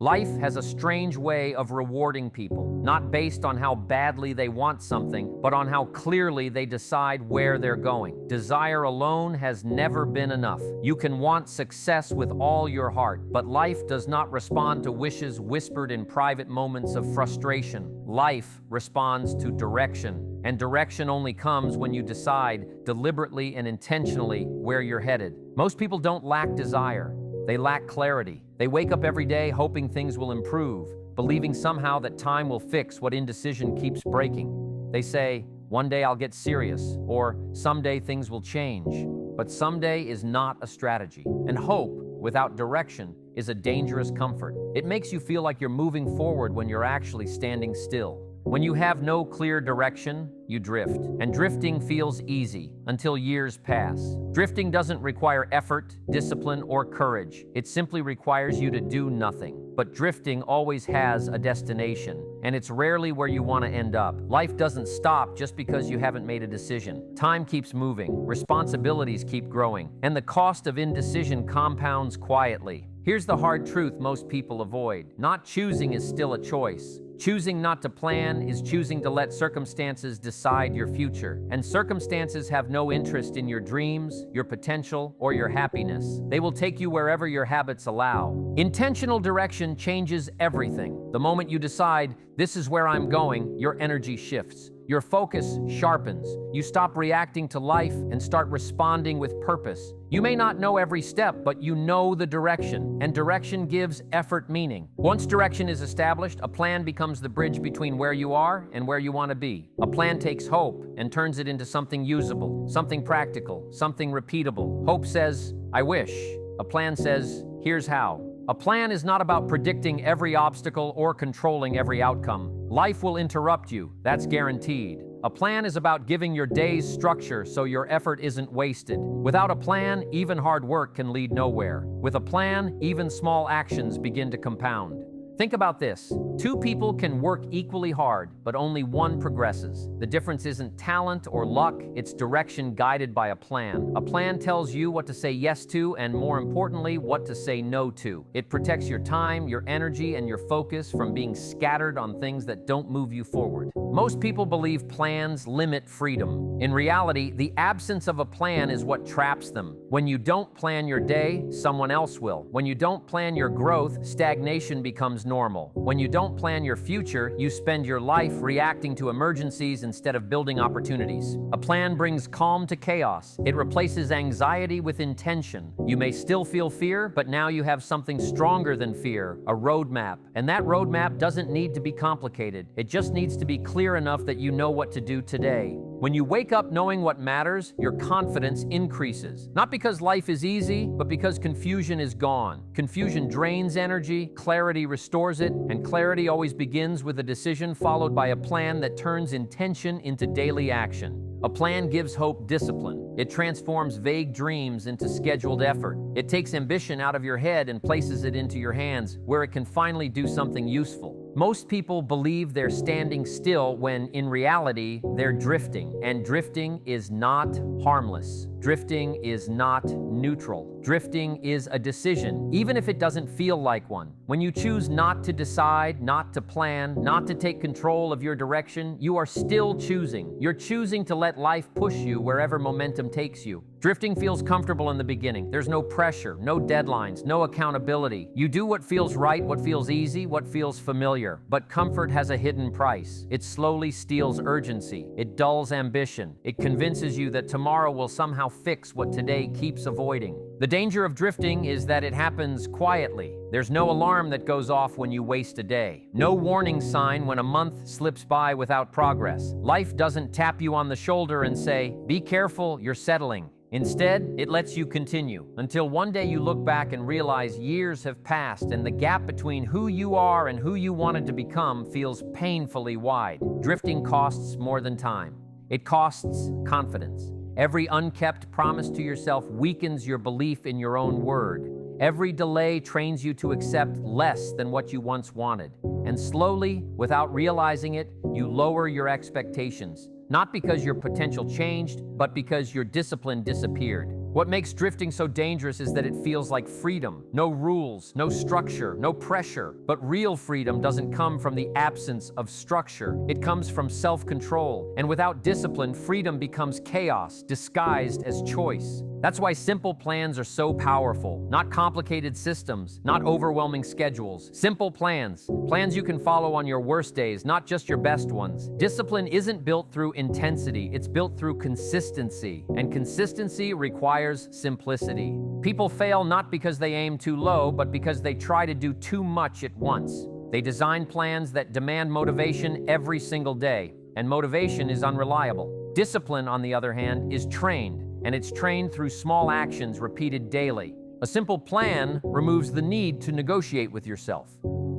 Life has a strange way of rewarding people, not based on how badly they want something, but on how clearly they decide where they're going. Desire alone has never been enough. You can want success with all your heart, but life does not respond to wishes whispered in private moments of frustration. Life responds to direction, and direction only comes when you decide deliberately and intentionally where you're headed. Most people don't lack desire. They lack clarity. They wake up every day hoping things will improve, believing somehow that time will fix what indecision keeps breaking. They say, "One day I'll get serious," or "Someday things will change." But someday is not a strategy. And hope, without direction, is a dangerous comfort. It makes you feel like you're moving forward when you're actually standing still. When you have no clear direction, you drift. And drifting feels easy until years pass. Drifting doesn't require effort, discipline, or courage. It simply requires you to do nothing. But drifting always has a destination, and it's rarely where you want to end up. Life doesn't stop just because you haven't made a decision. Time keeps moving, responsibilities keep growing, and the cost of indecision compounds quietly. Here's the hard truth most people avoid. Not choosing is still a choice. Choosing not to plan is choosing to let circumstances decide your future. And circumstances have no interest in your dreams, your potential, or your happiness. They will take you wherever your habits allow. Intentional direction changes everything. The moment you decide, "This is where I'm going," your energy shifts. Your focus sharpens. You stop reacting to life and start responding with purpose. You may not know every step, but you know the direction, and direction gives effort meaning. Once direction is established, a plan becomes the bridge between where you are and where you want to be. A plan takes hope and turns it into something usable, something practical, something repeatable. Hope says, "I wish." A plan says, "Here's how." A plan is not about predicting every obstacle or controlling every outcome. Life will interrupt you, that's guaranteed. A plan is about giving your days structure so your effort isn't wasted. Without a plan, even hard work can lead nowhere. With a plan, even small actions begin to compound. Think about this. Two people can work equally hard, but only one progresses. The difference isn't talent or luck, it's direction guided by a plan. A plan tells you what to say yes to, and more importantly, what to say no to. It protects your time, your energy, and your focus from being scattered on things that don't move you forward. Most people believe plans limit freedom. In reality, the absence of a plan is what traps them. When you don't plan your day, someone else will. When you don't plan your growth, stagnation becomes normal. When you don't plan your future, you spend your life reacting to emergencies instead of building opportunities. A plan brings calm to chaos. It replaces anxiety with intention. You may still feel fear, but now you have something stronger than fear, a roadmap. And that roadmap doesn't need to be complicated. It just needs to be clear enough that you know what to do today. When you wake up knowing what matters, your confidence increases. Not because life is easy, but because confusion is gone. Confusion drains energy, clarity restores it, and clarity always begins with a decision followed by a plan that turns intention into daily action. A plan gives hope discipline. It transforms vague dreams into scheduled effort. It takes ambition out of your head and places it into your hands, where it can finally do something useful. Most people believe they're standing still when, in reality, they're drifting. And drifting is not harmless. Drifting is not neutral. Drifting is a decision, even if it doesn't feel like one. When you choose not to decide, not to plan, not to take control of your direction, you are still choosing. You're choosing to let life push you wherever momentum takes you. Drifting feels comfortable in the beginning. There's no pressure, no deadlines, no accountability. You do what feels right, what feels easy, what feels familiar. But comfort has a hidden price. It slowly steals urgency. It dulls ambition. It convinces you that tomorrow will somehow fix what today keeps avoiding. The danger of drifting is that it happens quietly. There's no alarm that goes off when you waste a day. No warning sign when a month slips by without progress. Life doesn't tap you on the shoulder and say, "Be careful, you're settling." Instead, it lets you continue until one day you look back and realize years have passed and the gap between who you are and who you wanted to become feels painfully wide. Drifting costs more than time. It costs confidence. Every unkept promise to yourself weakens your belief in your own word. Every delay trains you to accept less than what you once wanted. And slowly, without realizing it, you lower your expectations. Not because your potential changed, but because your discipline disappeared. What makes drifting so dangerous is that it feels like freedom. No rules, no structure, no pressure. But real freedom doesn't come from the absence of structure. It comes from self-control. And without discipline, freedom becomes chaos, disguised as choice. That's why simple plans are so powerful. Not complicated systems, not overwhelming schedules. Simple plans. Plans you can follow on your worst days, not just your best ones. Discipline isn't built through intensity, it's built through consistency. And consistency requires simplicity. People fail not because they aim too low, but because they try to do too much at once. They design plans that demand motivation every single day, and motivation is unreliable. Discipline, on the other hand, is trained. And it's trained through small actions repeated daily. A simple plan removes the need to negotiate with yourself.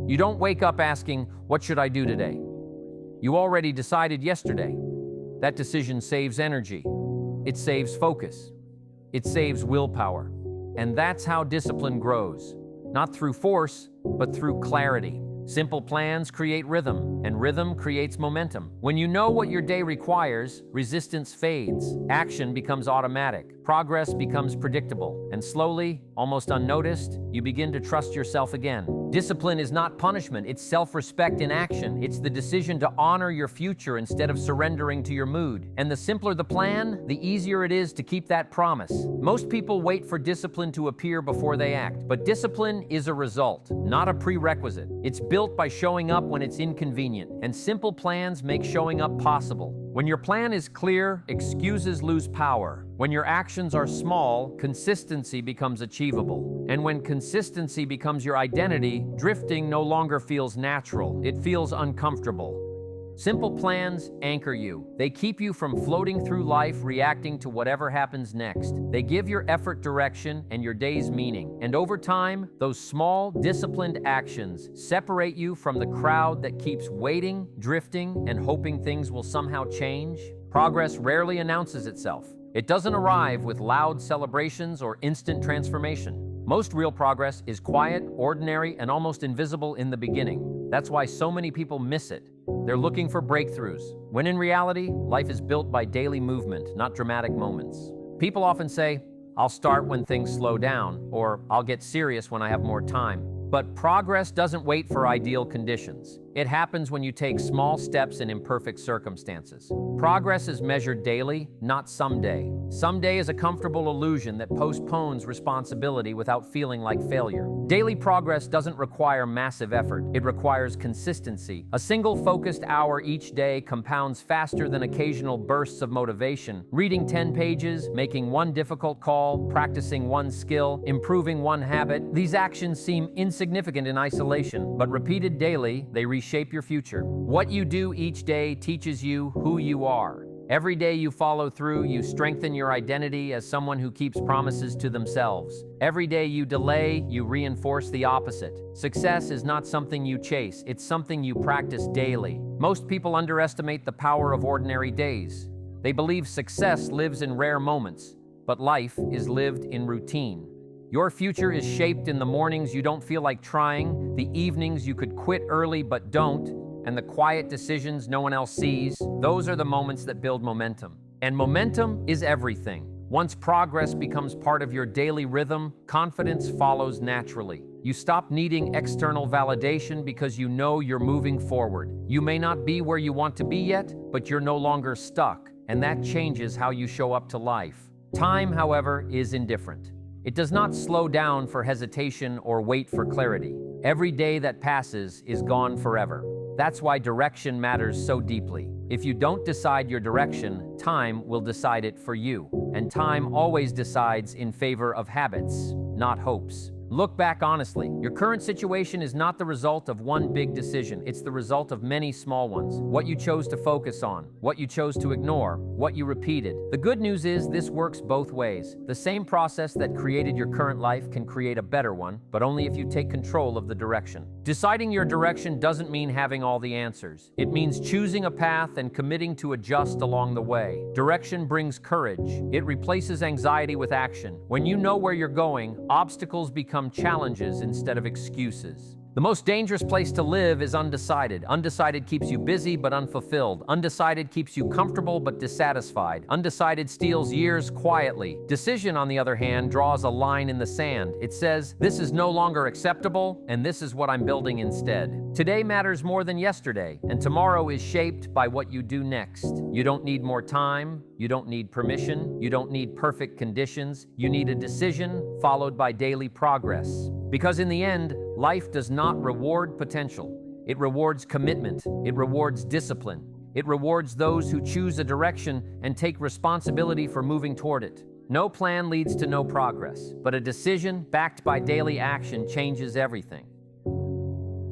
You don't wake up asking, "What should I do today?" You already decided yesterday. That decision saves energy. It saves focus. It saves willpower. And that's how discipline grows. Not through force, but through clarity. Simple plans create rhythm, and rhythm creates momentum. When you know what your day requires, resistance fades, action becomes automatic, progress becomes predictable, and slowly, almost unnoticed, you begin to trust yourself again. Discipline is not punishment, it's self-respect in action. It's the decision to honor your future instead of surrendering to your mood. And the simpler the plan, the easier it is to keep that promise. Most people wait for discipline to appear before they act, but discipline is a result, not a prerequisite. It's built by showing up when it's inconvenient, and simple plans make showing up possible. When your plan is clear, excuses lose power. When your actions are small, consistency becomes achievable. And when consistency becomes your identity, drifting no longer feels natural. It feels uncomfortable. Simple plans anchor you. They keep you from floating through life reacting to whatever happens next. They give your effort direction and your days meaning. And over time, those small, disciplined actions separate you from the crowd that keeps waiting, drifting, and hoping things will somehow change. Progress rarely announces itself. It doesn't arrive with loud celebrations or instant transformation. Most real progress is quiet, ordinary, and almost invisible in the beginning. That's why so many people miss it. They're looking for breakthroughs, when in reality, life is built by daily movement, not dramatic moments. People often say, "I'll start when things slow down," or "I'll get serious when I have more time." But progress doesn't wait for ideal conditions. It happens when you take small steps in imperfect circumstances. Progress is measured daily, not someday. Someday is a comfortable illusion that postpones responsibility without feeling like failure. Daily progress doesn't require massive effort. It requires consistency. A single focused hour each day compounds faster than occasional bursts of motivation. Reading 10 pages, making one difficult call, practicing one skill, improving one habit, these actions seem insignificant in isolation, but repeated daily, they reshape your future. What you do each day teaches you who you are. Every day you follow through, you strengthen your identity as someone who keeps promises to themselves. Every day you delay, you reinforce the opposite. Success is not something you chase, it's something you practice daily. Most people underestimate the power of ordinary days. They believe success lives in rare moments, but life is lived in routine. Your future is shaped in the mornings you don't feel like trying, the evenings you could quit early but don't, and the quiet decisions no one else sees. Those are the moments that build momentum. And momentum is everything. Once progress becomes part of your daily rhythm, confidence follows naturally. You stop needing external validation because you know you're moving forward. You may not be where you want to be yet, but you're no longer stuck, and that changes how you show up to life. Time, however, is indifferent. It does not slow down for hesitation or wait for clarity. Every day that passes is gone forever. That's why direction matters so deeply. If you don't decide your direction, time will decide it for you. And time always decides in favor of habits, not hopes. Look back honestly. Your current situation is not the result of one big decision. It's the result of many small ones. What you chose to focus on, what you chose to ignore, what you repeated. The good news is this works both ways. The same process that created your current life can create a better one, but only if you take control of the direction. Deciding your direction doesn't mean having all the answers. It means choosing a path and committing to adjust along the way. Direction brings courage. It replaces anxiety with action. When you know where you're going, obstacles become challenges instead of excuses. The most dangerous place to live is undecided. Undecided keeps you busy but unfulfilled. Undecided keeps you comfortable but dissatisfied. Undecided steals years quietly. Decision, on the other hand, draws a line in the sand. It says, this is no longer acceptable, and this is what I'm building instead. Today matters more than yesterday, and tomorrow is shaped by what you do next. You don't need more time. You don't need permission. You don't need perfect conditions. You need a decision followed by daily progress. Because in the end, life does not reward potential. It rewards commitment. It rewards discipline. It rewards those who choose a direction and take responsibility for moving toward it. No plan leads to no progress, but a decision backed by daily action changes everything.